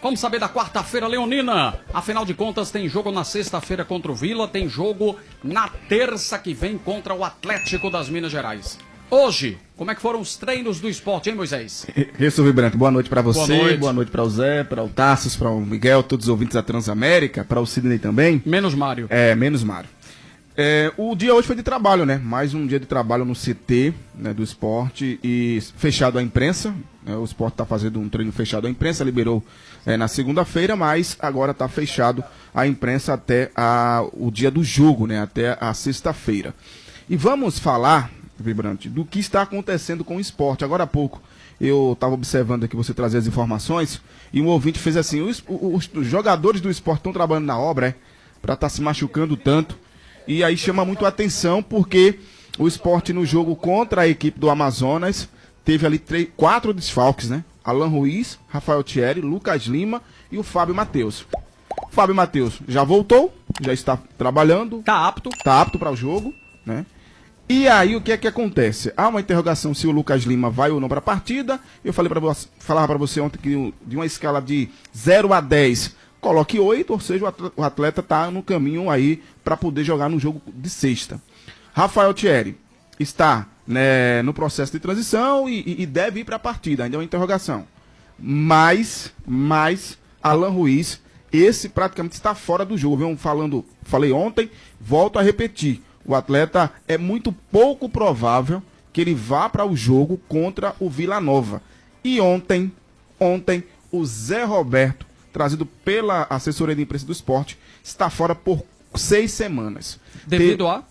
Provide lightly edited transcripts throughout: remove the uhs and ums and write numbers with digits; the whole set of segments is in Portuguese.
Vamos saber da quarta-feira leonina. Afinal de contas, tem jogo na sexta-feira contra o Vila, tem jogo na terça que vem contra o Atlético das Minas Gerais. Hoje, como é que foram os treinos do esporte, hein, Moisés? Isso, Vibrante. Boa noite pra você, boa noite para o Zé, para o Tassos, para o Miguel, todos os ouvintes da Transamérica, para o Sidney também. Menos Mário. Menos Mário. O dia hoje foi de trabalho, né? Mais um dia de trabalho no CT, né, do esporte e fechado à imprensa. O esporte está fazendo um treino fechado à imprensa, liberou na segunda-feira, mas agora está fechado à imprensa até o dia do jogo, né? Até a sexta-feira. E vamos falar, Vibrante, do que está acontecendo com o esporte. Agora há pouco eu estava observando aqui você trazer as informações e um ouvinte fez assim, os jogadores do esporte estão trabalhando na obra, para estar se machucando tanto. E aí chama muito a atenção porque o esporte no jogo contra a equipe do Amazonas teve ali 4 desfalques, né? Alan Ruiz, Rafael Thierry, Lucas Lima e o Fábio Matheus. Fábio Matheus já voltou, já está trabalhando. Tá apto para o jogo, né? E aí o que é que acontece? Há uma interrogação se o Lucas Lima vai ou não para a partida. Eu falava para você ontem que de uma escala de 0 a 10, coloque 8, ou seja, o atleta está no caminho aí para poder jogar no jogo de sexta. Rafael Thierry está, né, no processo de transição e deve ir para a partida, ainda é uma interrogação. Mas Alan Ruiz, esse praticamente está fora do jogo. Falei ontem, volto a repetir. O atleta é muito pouco provável que ele vá para o jogo contra o Vila Nova. E ontem, o Zé Roberto, trazido pela assessoria de imprensa do esporte, está fora por 6 semanas. Devido a?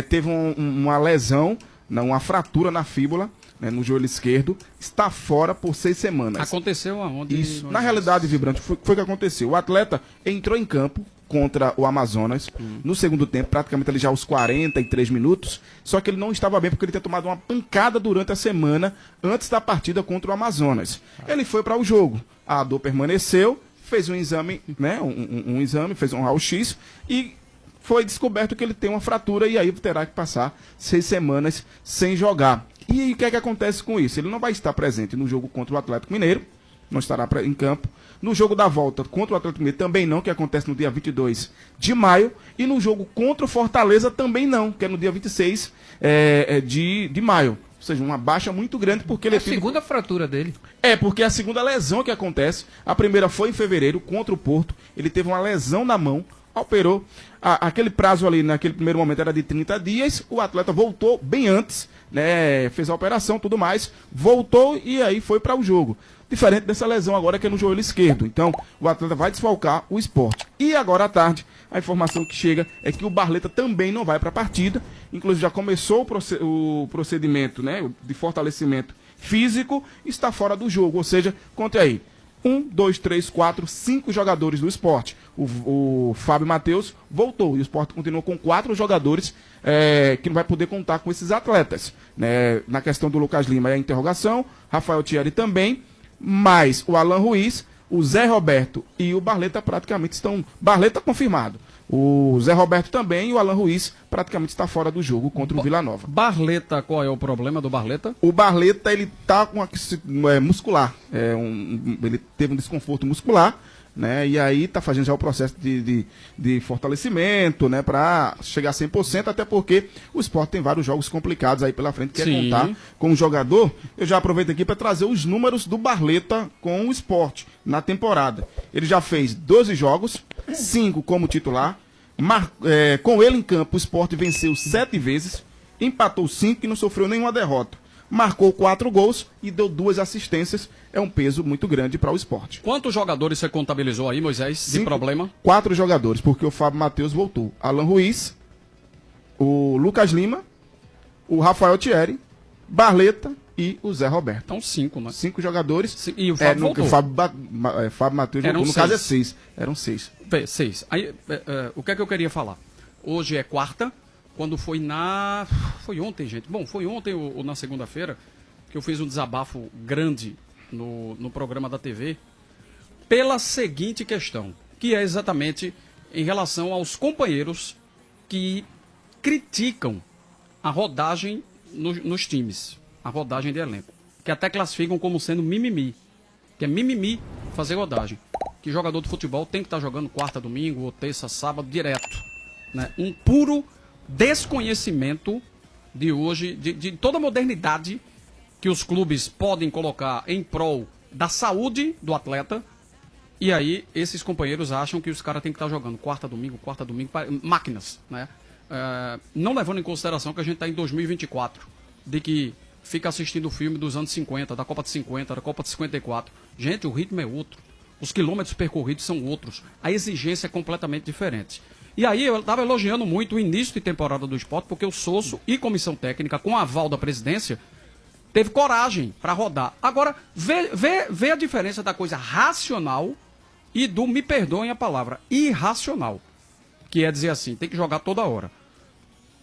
Teve uma lesão, uma fratura na fíbula, né, no joelho esquerdo, está fora por 6 semanas. Aconteceu aonde? Isso. Na realidade, Vibrante, foi o que aconteceu. O atleta entrou em campo contra o Amazonas, no segundo tempo, praticamente ali já aos 43 minutos, só que ele não estava bem porque ele tinha tomado uma pancada durante a semana, antes da partida contra o Amazonas. Ele foi para o jogo, a dor permaneceu, fez um exame, né, um exame, fez um raio-x e foi descoberto que ele tem uma fratura e aí terá que passar 6 semanas sem jogar. E aí, o que é que acontece com isso? Ele não vai estar presente no jogo contra o Atlético Mineiro, não estará em campo. No jogo da volta contra o Atlético Mineiro também não, que acontece no dia 22 de maio. E no jogo contra o Fortaleza também não, que é no dia 26 de maio. Ou seja, uma baixa muito grande porque ele a segunda fratura dele. Porque é a segunda lesão que acontece. A primeira foi em fevereiro contra o Porto. Ele teve uma lesão na mão, operou. Aquele prazo ali, naquele primeiro momento, era de 30 dias. O atleta voltou bem antes, né? Fez a operação, tudo mais. Voltou e aí foi para o jogo. Diferente dessa lesão agora que é no joelho esquerdo. Então, o atleta vai desfalcar o esporte. E agora à tarde, a informação que chega é que o Barleta também não vai para a partida. Inclusive já começou o procedimento, né, de fortalecimento físico, está fora do jogo. Ou seja, conte aí. 1, 2, 3, 4, 5 jogadores do esporte. O Fábio Matheus voltou. E o esporte continua com 4 jogadores que não vai poder contar com esses atletas. Né? Na questão do Lucas Lima é a interrogação. Rafael Thierry também. Mas o Alan Ruiz, o Zé Roberto e o Barleta praticamente estão... Barleta confirmado. O Zé Roberto também e o Alan Ruiz praticamente está fora do jogo contra o Vila Nova. Barleta, qual é o problema do Barleta? O Barleta, ele está com muscular. Ele teve um desconforto muscular, né? E aí está fazendo já o processo de fortalecimento, né? Para chegar a 100%, até porque o esporte tem vários jogos complicados aí pela frente. Quer contar com o jogador? Eu já aproveito aqui para trazer os números do Barleta com o esporte na temporada. Ele já fez 12 jogos, 5 como titular. Com ele em campo, o esporte venceu 7 vezes, empatou 5 e não sofreu nenhuma derrota. Marcou 4 gols e deu 2 assistências. É um peso muito grande para o esporte. Quantos jogadores você contabilizou aí, Moisés, de problema? 4 jogadores, porque o Fábio Matheus voltou. Alan Ruiz, o Lucas Lima, o Rafael Thierry, Barleta e o Zé Roberto. Então 5, né? 5 jogadores. E o Fábio voltou. O Fábio Matheus voltou. No caso é 6. Eram 6. 6. Aí, o que é que eu queria falar? Hoje é quarta. Quando foi Foi ontem, gente. Bom, foi ontem ou na segunda-feira que eu fiz um desabafo grande no programa da TV pela seguinte questão, que é exatamente em relação aos companheiros que criticam a rodagem nos times, a rodagem de elenco, que até classificam como sendo mimimi, que é mimimi fazer rodagem. que jogador de futebol tem que estar jogando quarta, domingo, ou terça, sábado, direto. Né? Um puro desconhecimento de hoje, de toda a modernidade que os clubes podem colocar em prol da saúde do atleta. E aí, esses companheiros acham que os caras têm que estar jogando quarta, domingo, máquinas, né? Não levando em consideração que a gente está em 2024, de que fica assistindo o filme dos anos 50, da Copa de 50, da Copa de 54. Gente, o ritmo é outro. Os quilômetros percorridos são outros. A exigência é completamente diferente. E aí, eu estava elogiando muito o início de temporada do esporte, porque o Sosso e comissão técnica, com a aval da presidência, teve coragem para rodar. Agora, vê a diferença da coisa racional e do, me perdoem a palavra, irracional. Que é dizer assim, tem que jogar toda hora.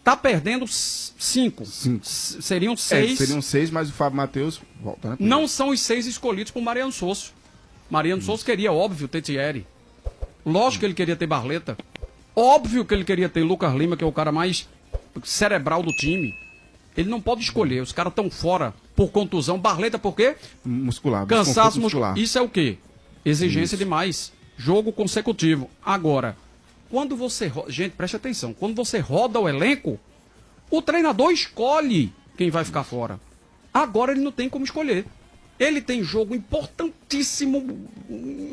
Tá perdendo 5. Seriam 6. Seriam 6, mas o Fábio Matheus volta, né? Não são os 6 escolhidos por Mariano Sosso. Mariano Sosso queria, óbvio, ter Thierry. Lógico que ele queria ter Barleta. Óbvio que ele queria ter Lucas Lima, que é o cara mais cerebral do time. Ele não pode escolher. Os caras estão fora por contusão. Barleta por quê? Muscular. Cansaço muscular. Isso é o quê? Exigência demais. Jogo consecutivo. Agora, quando você... Gente, preste atenção. Quando você roda o elenco, o treinador escolhe quem vai ficar fora. Agora ele não tem como escolher. Ele tem jogo importantíssimo,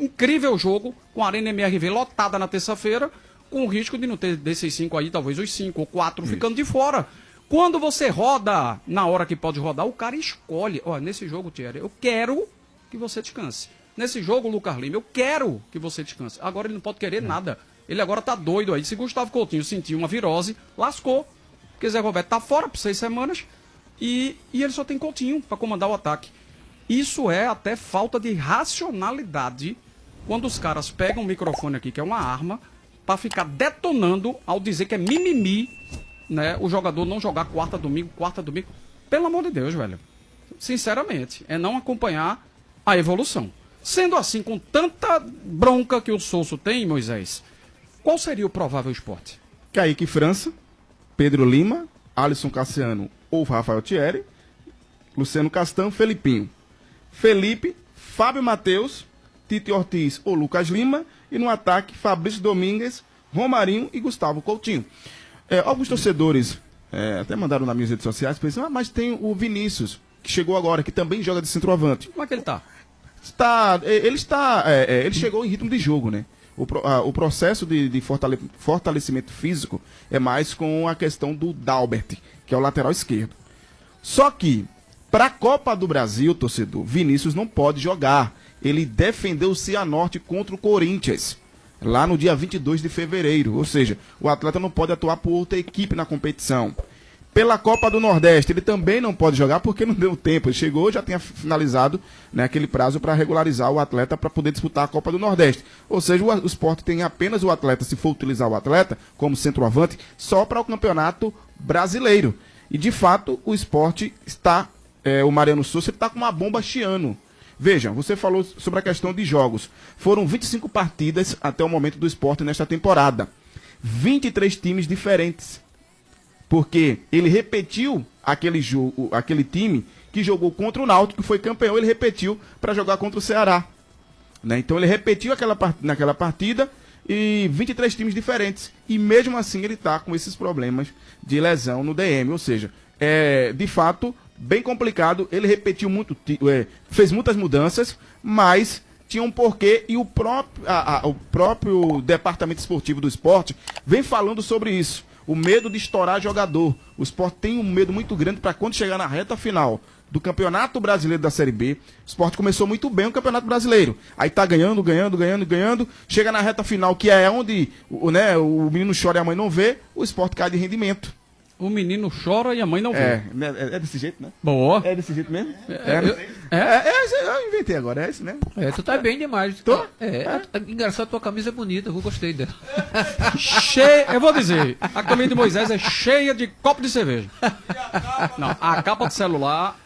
incrível jogo, com a Arena MRV lotada na terça-feira, com o risco de não ter desses 5 aí, talvez os 5 ou 4 ficando de fora. Quando você roda, na hora que pode rodar, o cara escolhe. Ó, nesse jogo, Thierry, eu quero que você descanse. Nesse jogo, Lucas Lima, eu quero que você descanse. Agora ele não pode querer nada. Ele agora tá doido aí. Se Gustavo Coutinho sentiu uma virose, lascou. Porque Zé Roberto tá fora por 6 semanas e ele só tem Coutinho para comandar o ataque. Isso é até falta de racionalidade quando os caras pegam o microfone aqui, que é uma arma, para ficar detonando ao dizer que é mimimi, né, o jogador não jogar quarta, domingo. Pelo amor de Deus, velho. Sinceramente, é não acompanhar a evolução. Sendo assim, com tanta bronca que o Sosso tem, Moisés, qual seria o provável esporte? Kaique França, Pedro Lima, Alisson Cassiano ou Rafael Thierry, Luciano Castan, Felipinho. Felipe, Fábio Matheus, Tite Ortiz ou Lucas Lima. E no ataque, Fabrício Domingues, Romarinho e Gustavo Coutinho. Alguns torcedores até mandaram nas minhas redes sociais, pensando, mas tem o Vinícius, que chegou agora, que também joga de centroavante. Como é que ele tá? Ele chegou em ritmo de jogo, né? O processo de fortalecimento físico é mais com a questão do Dalbert, que é o lateral esquerdo. Só que, para a Copa do Brasil, torcedor, Vinícius não pode jogar. Ele defendeu o Cianorte contra o Corinthians, lá no dia 22 de fevereiro. Ou seja, o atleta não pode atuar por outra equipe na competição. Pela Copa do Nordeste, ele também não pode jogar porque não deu tempo. Ele chegou, já tinha finalizado, né, aquele prazo para regularizar o atleta para poder disputar a Copa do Nordeste. Ou seja, o Sport tem apenas o atleta, se for utilizar o atleta como centroavante, só para o Campeonato Brasileiro. E, de fato, o Sport está, o Mariano Sosso está com uma bomba chiando. Vejam, você falou sobre a questão de jogos. Foram 25 partidas até o momento do Sport nesta temporada. 23 times diferentes. Porque ele repetiu aquele time que jogou contra o Náutico, que foi campeão, ele repetiu para jogar contra o Ceará. Né? Então ele repetiu naquela partida e 23 times diferentes. E mesmo assim ele está com esses problemas de lesão no DM. Ou seja, de fato, bem complicado. Ele repetiu muito, fez muitas mudanças, mas tinha um porquê. E o próprio departamento esportivo do esporte vem falando sobre isso. O medo de estourar jogador. O Sport tem um medo muito grande para quando chegar na reta final do Campeonato Brasileiro da Série B. O Sport começou muito bem o Campeonato Brasileiro. Aí tá ganhando. Chega na reta final, que é onde o menino chora e a mãe não vê, o Sport cai de rendimento. O menino chora e a mãe não vê. É desse jeito, né? Boa. É desse jeito mesmo? Eu inventei agora, é isso mesmo. Tu tá bem demais. Tô? Engraçado, tua camisa é bonita, eu gostei dela. Cheia, eu vou dizer, a camisa de Moisés é cheia de copo de cerveja. Não, a capa do celular...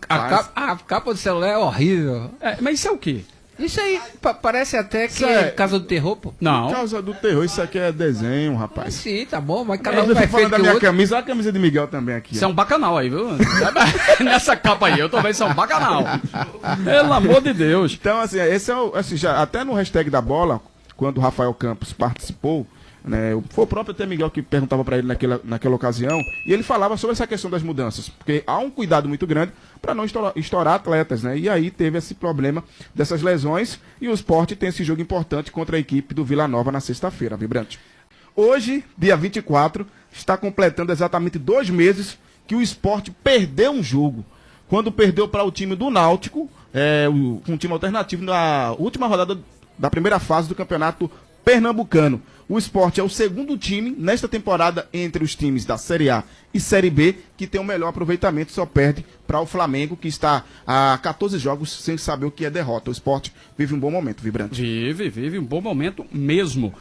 A capa do celular é horrível. Mas isso é o quê? Isso aí parece até que Isso é- é Casa do Terror, pô. Por Não. causa do terror, isso aqui é desenho, rapaz. Sim, tá bom, mas cada Eu um tô vai falando feito da que o minha outro. camisa, olha a camisa de Miguel também aqui. Isso é um bacanal aí, viu? Nessa capa aí, eu também sou um bacanal. Pelo amor de Deus. Então, assim, esse é o. Assim, já, até no hashtag da bola, quando o Rafael Campos participou, né, foi o próprio até Miguel que perguntava para ele naquela ocasião, e ele falava sobre essa questão das mudanças, porque há um cuidado muito grande para não estourar atletas, né? E aí teve esse problema dessas lesões, e o Sport tem esse jogo importante contra a equipe do Vila Nova na sexta-feira, Vibrante. Hoje, dia 24, está completando exatamente 2 meses que o Sport perdeu um jogo. Quando perdeu para o time do Náutico, um time alternativo na última rodada da primeira fase do Campeonato Pernambucano. O Sport é o segundo time nesta temporada entre os times da Série A e Série B que tem o melhor aproveitamento, só perde para o Flamengo, que está a 14 jogos sem saber o que é derrota. O Sport vive um bom momento, Vibrante. Vive um bom momento mesmo.